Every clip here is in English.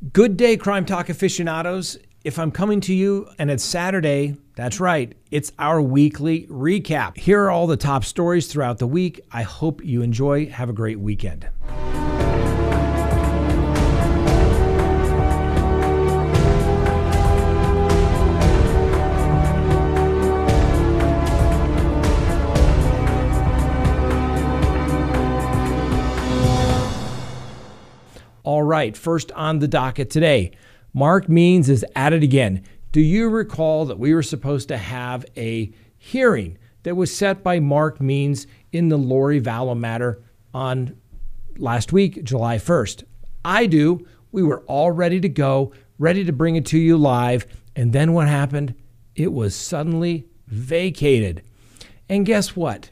Good day, Crime Talk aficionados. If I'm coming to you and it's Saturday, that's right, it's our weekly recap. Here are all the top stories throughout the week. I hope you enjoy. Have a great weekend. All right, first on the docket today, Mark Means is at it again. Do you recall that we were supposed to have a hearing that was set by Mark Means in the Lori Vallow matter on last week, July 1st? I do. We were all ready to go, ready to bring it to you live. And then what happened? It was suddenly vacated. And guess what?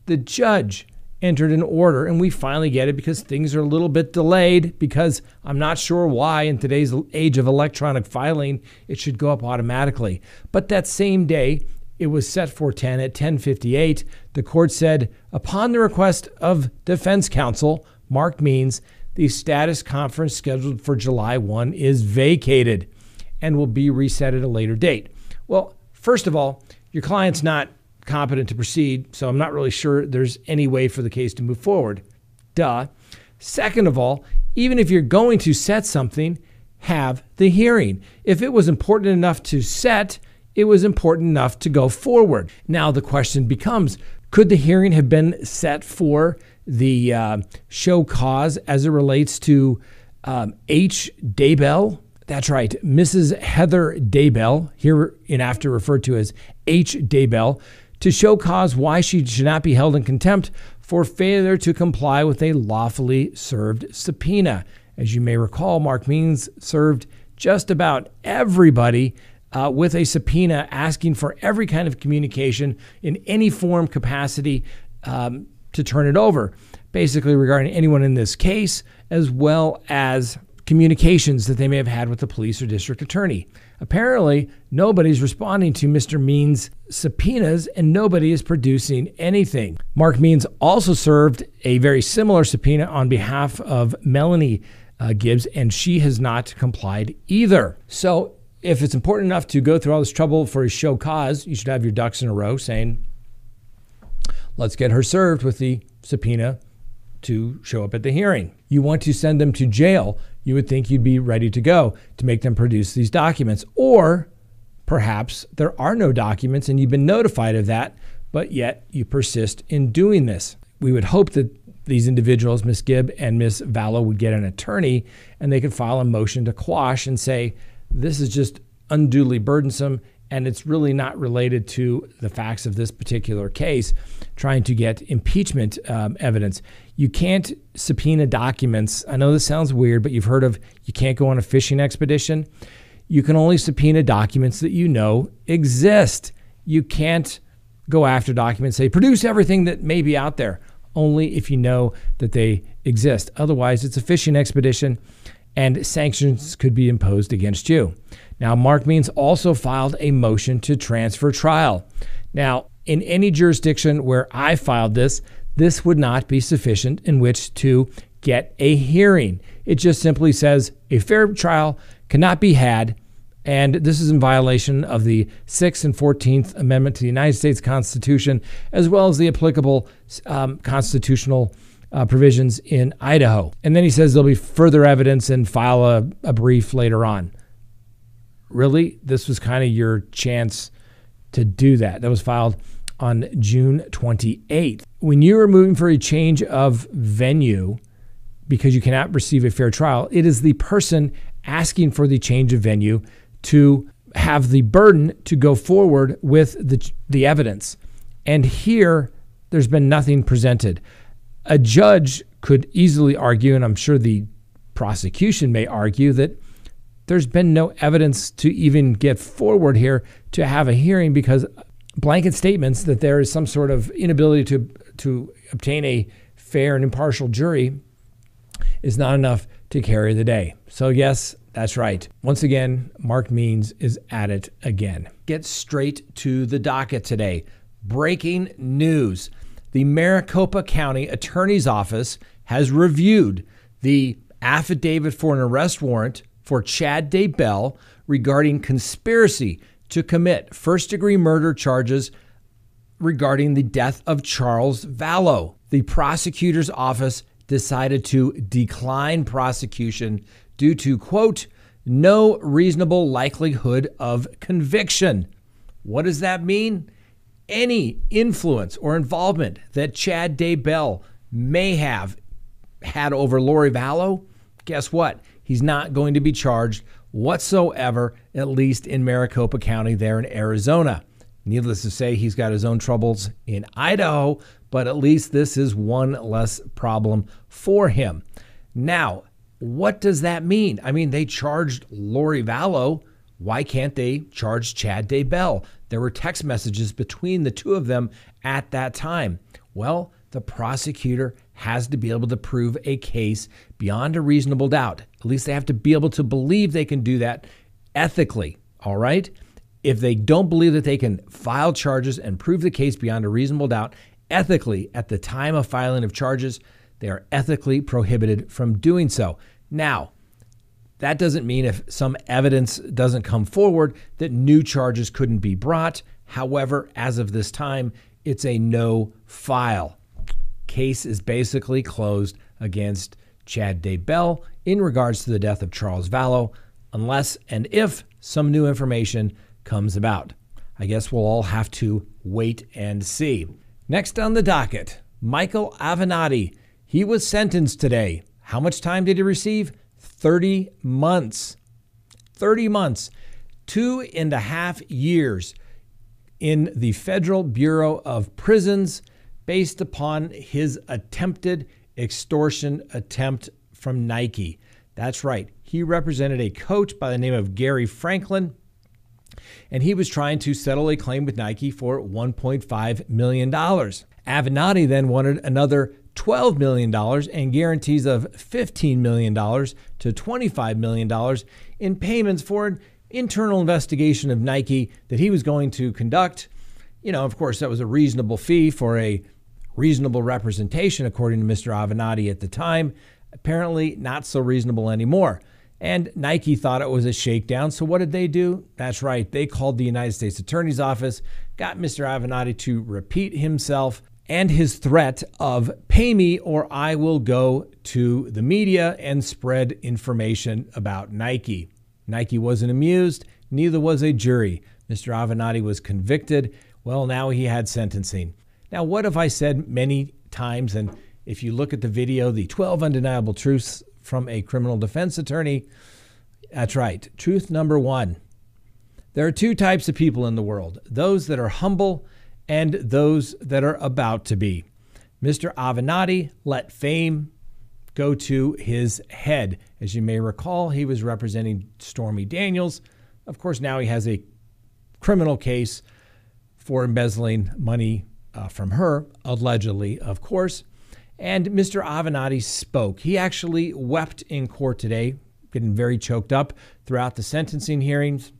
The judge entered an order, and we finally get it because things are a little bit delayed, because I'm not sure why in today's age of electronic filing it should go up automatically. But that same day, it was set for 10 at 10:58. The court said, upon the request of defense counsel, Mark Means, the status conference scheduled for July 1 is vacated and will be reset at a later date. Well, first of all, your client's not competent to proceed, so I'm not really sure there's any way for the case to move forward. Duh. Second of all, even if you're going to set something, have the hearing. If it was important enough to set, it was important enough to go forward. Now the question becomes, could the hearing have been set for the show cause as it relates to H. Daybell? That's right, Mrs. Heather Daybell, hereinafter referred to as H. Daybell, to show cause why she should not be held in contempt for failure to comply with a lawfully served subpoena. As you may recall, Mark Means served just about everybody with a subpoena asking for every kind of communication in any form, capacity to turn it over, basically regarding anyone in this case, as well as communications that they may have had with the police or district attorney. Apparently, nobody's responding to Mr. Means' subpoenas and nobody is producing anything. Mark Means also served a very similar subpoena on behalf of Melanie Gibbs, and she has not complied either. So if it's important enough to go through all this trouble for a show cause, you should have your ducks in a row saying, let's get her served with the subpoena to show up at the hearing. You want to send them to jail, you would think you'd be ready to go to make them produce these documents. Or perhaps there are no documents and you've been notified of that, but yet you persist in doing this. We would hope that these individuals, Ms. Gibb and Ms. Vallow, would get an attorney and they could file a motion to quash and say, this is just unduly burdensome and it's really not related to the facts of this particular case, trying to get impeachment evidence. You can't subpoena documents. I know this sounds weird, but you've heard of you can't go on a fishing expedition. You can only subpoena documents that you know exist. You can't go after documents, say, produce everything that may be out there, only if you know that they exist. Otherwise, it's a fishing expedition and sanctions could be imposed against you. Now, Mark Means also filed a motion to transfer trial. Now, in any jurisdiction where I filed this would not be sufficient in which to get a hearing. It just simply says a fair trial cannot be had, and this is in violation of the 6th and 14th Amendment to the United States Constitution, as well as the applicable constitutional provisions in Idaho. And then he says there'll be further evidence and file a brief later on. Really? This was kind of your chance to do that. That was filed on June 28th. When you are moving for a change of venue because you cannot receive a fair trial, it is the person asking for the change of venue to have the burden to go forward with the evidence. And here, there's been nothing presented. A judge could easily argue, and I'm sure the prosecution may argue, that there's been no evidence to even get forward here to have a hearing, because blanket statements that there is some sort of inability to obtain a fair and impartial jury is not enough to carry the day. So yes, that's right. Once again, Mark Means is at it again. Get straight to the docket today. Breaking news. The Maricopa County Attorney's Office has reviewed the affidavit for an arrest warrant for Chad Daybell regarding conspiracy to commit first-degree murder charges regarding the death of Charles Vallow. The prosecutor's office decided to decline prosecution due to, quote, no reasonable likelihood of conviction. What does that mean? Any influence or involvement that Chad Daybell may have had over Lori Vallow, guess what? He's not going to be charged whatsoever, at least in Maricopa County there in Arizona. Needless to say, he's got his own troubles in Idaho, but at least this is one less problem for him. Now, what does that mean? I mean, they charged Lori Vallow. Why can't they charge Chad Daybell? There were text messages between the two of them at that time. Well, the prosecutor has to be able to prove a case beyond a reasonable doubt. At least they have to be able to believe they can do that ethically, all right? If they don't believe that they can file charges and prove the case beyond a reasonable doubt ethically at the time of filing of charges, they are ethically prohibited from doing so. Now, that doesn't mean if some evidence doesn't come forward that new charges couldn't be brought. However, as of this time, it's a no file. Case is basically closed against Chad Daybell in regards to the death of Charles Vallow, unless and if some new information comes about. I guess we'll all have to wait and see. Next on the docket, Michael Avenatti. He was sentenced today. How much time did he receive? 30 months. 30 months. 2.5 years in the Federal Bureau of Prisons based upon his attempted extortion attempt from Nike. That's right. He represented a coach by the name of Gary Franklin, and he was trying to settle a claim with Nike for $1.5 million. Avenatti then wanted another $12 million and guarantees of $15 million to $25 million in payments for an internal investigation of Nike that he was going to conduct. Of course, that was a reasonable fee for a reasonable representation, according to Mr. Avenatti at the time. Apparently not so reasonable anymore. And Nike thought it was a shakedown. So what did they do? That's right. They called the United States Attorney's Office, got Mr. Avenatti to repeat himself and his threat of pay me or I will go to the media and spread information about Nike. Nike wasn't amused. Neither was a jury. Mr. Avenatti was convicted. Well, now he had sentencing. Now, what have I said many times? And if you look at the video, the 12 undeniable truths from a criminal defense attorney, that's right. Truth number one. There are two types of people in the world, those that are humble and those that are about to be. Mr. Avenatti let fame go to his head. As you may recall, he was representing Stormy Daniels. Of course, now he has a criminal case for embezzling money from her, allegedly, of course. And Mr. Avenatti spoke. He actually wept in court today, getting very choked up throughout the sentencing hearings,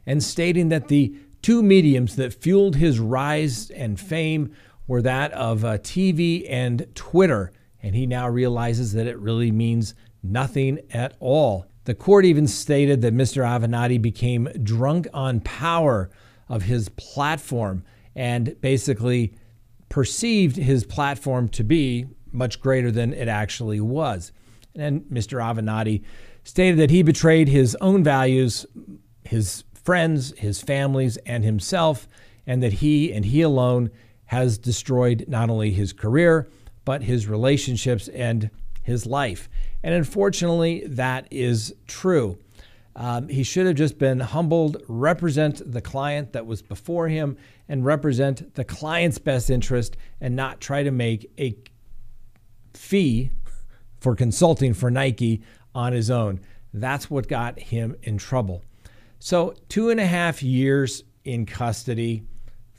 and stating that the two mediums that fueled his rise and fame were that of TV and Twitter. And he now realizes that it really means nothing at all. The court even stated that Mr. Avenatti became drunk on power of his platform and basically perceived his platform to be much greater than it actually was. And Mr. Avenatti stated that he betrayed his own values, his friends, his families, and himself, and that he and he alone has destroyed not only his career, but his relationships and his life. And unfortunately, that is true. He should have just been humbled, represent the client that was before him, and represent the client's best interest, and not try to make a fee for consulting for Nike on his own. That's what got him in trouble. So 2.5 years in custody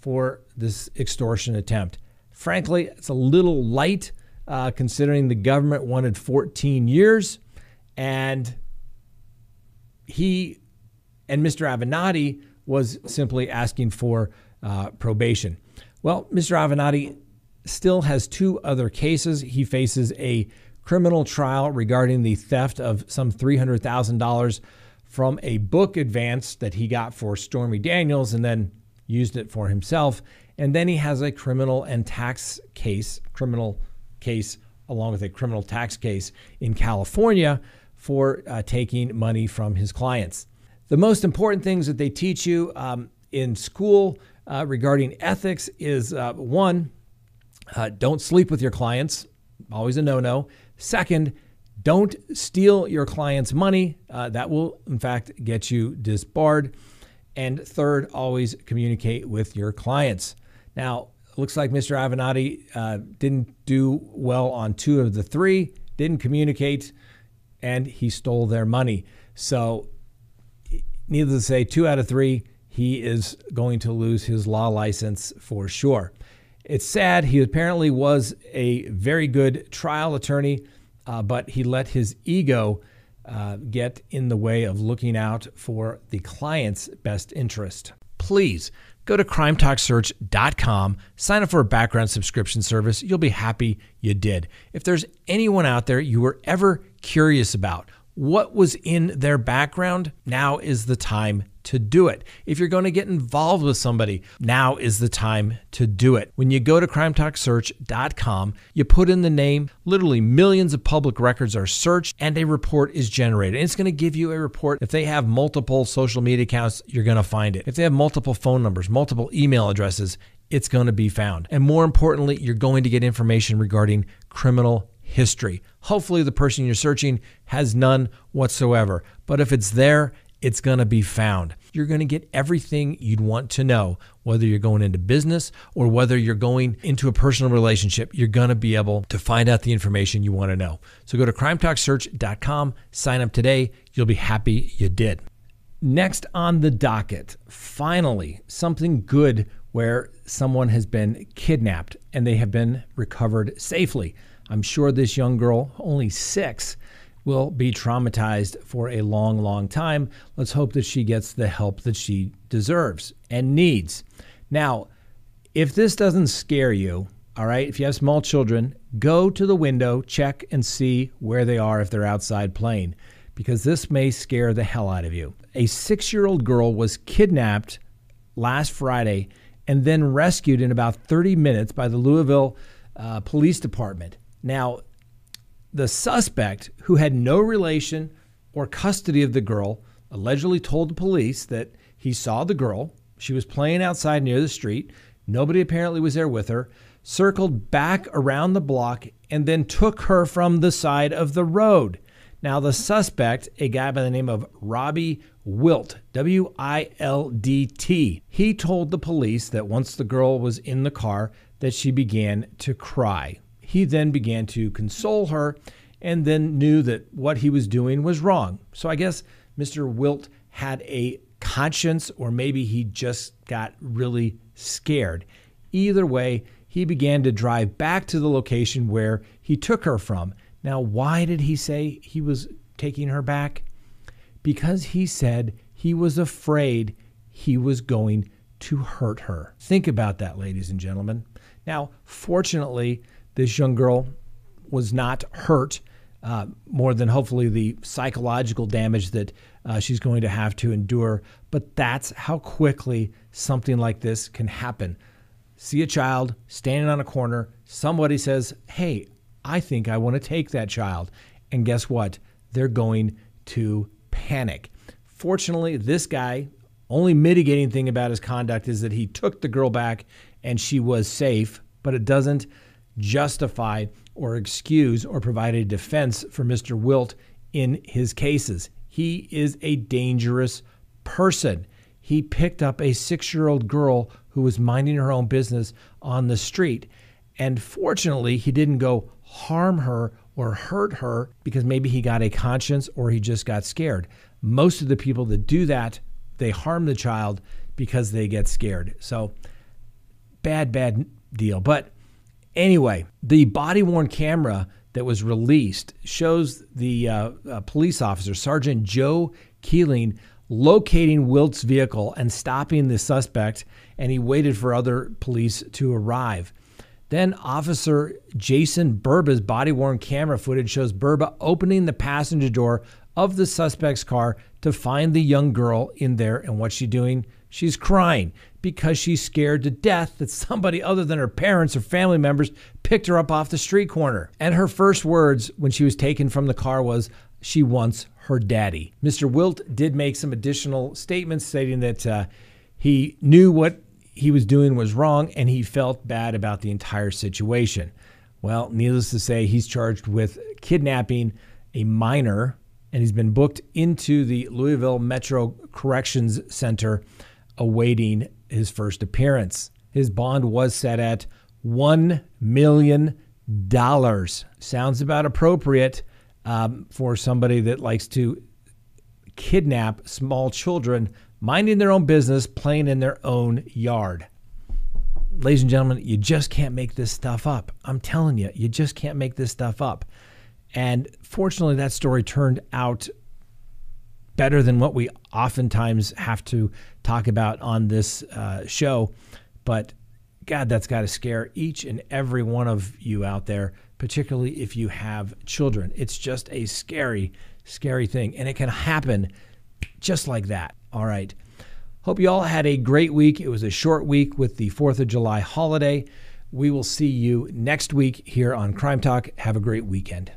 for this extortion attempt. Frankly, it's a little light considering the government wanted 14 years, and he and Mr. Avenatti was simply asking for probation. Well, Mr. Avenatti still has two other cases. He faces a criminal trial regarding the theft of some $300,000 from a book advance that he got for Stormy Daniels and then used it for himself. And then he has a criminal tax case along with a criminal tax case in California for taking money from his clients. The most important things that they teach you in school regarding ethics is one, don't sleep with your clients. Always a no-no. Second, don't steal your client's money. That will, in fact, get you disbarred. And third, always communicate with your clients. Now, it looks like Mr. Avenatti didn't do well on 2 of the 3, didn't communicate, and he stole their money. So, needless to say, 2 out of 3, he is going to lose his law license for sure. It's sad. He apparently was a very good trial attorney, but he let his ego get in the way of looking out for the client's best interest. Please go to CrimeTalkSearch.com, sign up for a background subscription service. You'll be happy you did. If there's anyone out there you were ever curious about what was in their background, now is the time to do it. If you're going to get involved with somebody, now is the time to do it. When you go to CrimeTalkSearch.com, you put in the name, literally millions of public records are searched, and a report is generated. And it's going to give you a report. If they have multiple social media accounts, you're going to find it. If they have multiple phone numbers, multiple email addresses, it's going to be found. And more importantly, you're going to get information regarding criminal history. Hopefully the person you're searching has none whatsoever. But if it's there, it's going to be found. You're going to get everything you'd want to know, whether you're going into business or whether you're going into a personal relationship. You're going to be able to find out the information you want to know. So go to CrimeTalkSearch.com, sign up today. You'll be happy you did. Next on the docket, finally, something good where someone has been kidnapped and they have been recovered safely. I'm sure this young girl, only 6, will be traumatized for a long, long time. Let's hope that she gets the help that she deserves and needs. Now, if this doesn't scare you, all right, if you have small children, go to the window, check and see where they are if they're outside playing, because this may scare the hell out of you. A 6-year-old girl was kidnapped last Friday and then rescued in about 30 minutes by the Louisville Police Department. Now, the suspect, who had no relation or custody of the girl, allegedly told the police that he saw the girl. She was playing outside near the street. Nobody apparently was there with her. Circled back around the block and then took her from the side of the road. Now, the suspect, a guy by the name of Robbie Wilt, W-I-L-D-T, he told the police that once the girl was in the car, that she began to cry. He then began to console her and then knew that what he was doing was wrong. So I guess Mr. Wilt had a conscience, or maybe he just got really scared. Either way, he began to drive back to the location where he took her from. Now, why did he say he was taking her back? Because he said he was afraid he was going to hurt her. Think about that, ladies and gentlemen. Now, fortunately, this young girl was not hurt more than hopefully the psychological damage that she's going to have to endure. But that's how quickly something like this can happen. See a child standing on a corner. Somebody says, hey, I think I want to take that child. And guess what? They're going to panic. Fortunately, this guy, only mitigating thing about his conduct is that he took the girl back and she was safe, but it doesn't justify or excuse or provide a defense for Mr. Wilt in his cases. He is a dangerous person. He picked up a 6-year-old girl who was minding her own business on the street. And fortunately, he didn't go harm her or hurt her because maybe he got a conscience or he just got scared. Most of the people that do that, they harm the child because they get scared. So bad deal. But anyway, the body-worn camera that was released shows the police officer, Sergeant Joe Keeling, locating Wilt's vehicle and stopping the suspect, and he waited for other police to arrive. Then Officer Jason Burba's body-worn camera footage shows Burba opening the passenger door of the suspect's car to find the young girl in there. And what's she doing? She's crying because she's scared to death that somebody other than her parents or family members picked her up off the street corner. And her first words when she was taken from the car was, she wants her daddy. Mr. Wilt did make some additional statements stating that he knew what he was doing was wrong and he felt bad about the entire situation. Well, needless to say, he's charged with kidnapping a minor, and he's been booked into the Louisville Metro Corrections Center awaiting his first appearance. His bond was set at $1 million. Sounds about appropriate for somebody that likes to kidnap small children, minding their own business, playing in their own yard. Ladies and gentlemen, you just can't make this stuff up. I'm telling you, you just can't make this stuff up. And fortunately, that story turned out better than what we oftentimes have to talk about on this show. But God, that's got to scare each and every one of you out there, particularly if you have children. It's just a scary, scary thing. And it can happen just like that. All right. Hope you all had a great week. It was a short week with the 4th of July holiday. We will see you next week here on Crime Talk. Have a great weekend.